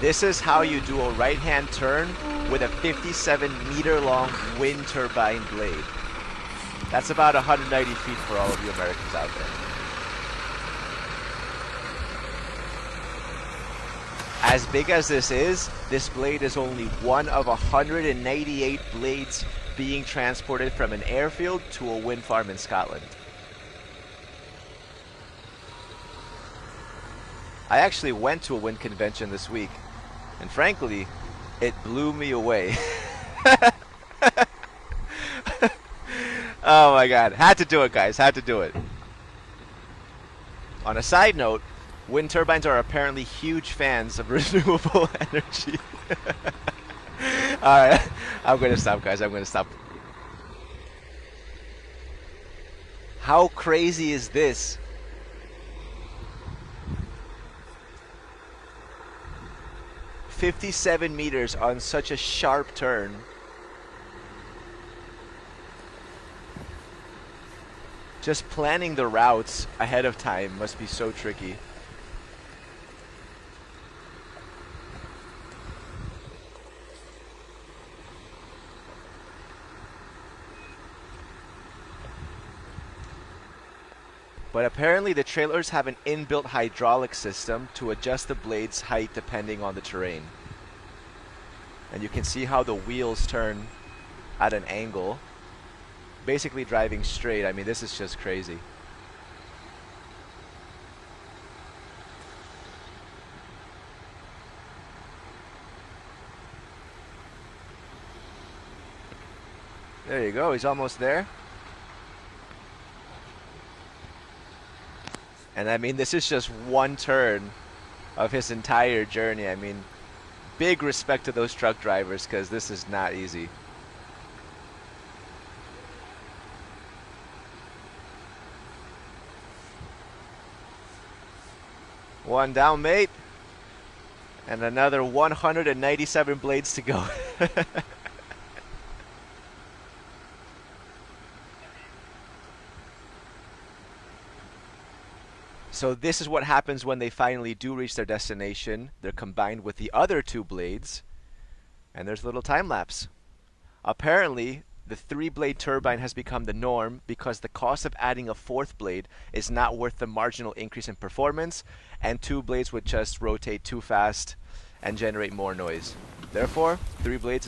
This is how you do a right-hand turn with a 57-meter long wind turbine blade. That's about 190 feet for all of you Americans out there. As big as this blade is only one of 188 blades being transported from an airfield to a wind farm in Scotland. I actually went to a wind convention this week, and frankly, it blew me away. Oh my god, had to do it, guys, had to do it. On a side note, wind turbines are apparently huge fans of renewable energy. Alright, I'm gonna stop, guys, I'm gonna stop. How crazy is this? "57 meters on such a sharp turn." Just planning the routes ahead of time must be so tricky. But apparently the trailers have an inbuilt hydraulic system to adjust the blade's height depending on the terrain. And you can see how the wheels turn at an angle. Basically driving straight. I mean, this is just crazy. There you go, he's almost there. And I mean, this is just one turn of his entire journey. I mean, big respect to those truck drivers, because this is not easy. One down, mate. And another 197 blades to go. So this is what happens when they finally do reach their destination. They're combined with the other two blades, and there's a little time lapse. Apparently, the 3-blade turbine has become the norm because the cost of adding a 4th blade is not worth the marginal increase in performance, and 2 blades would just rotate too fast and generate more noise. Therefore, 3 blades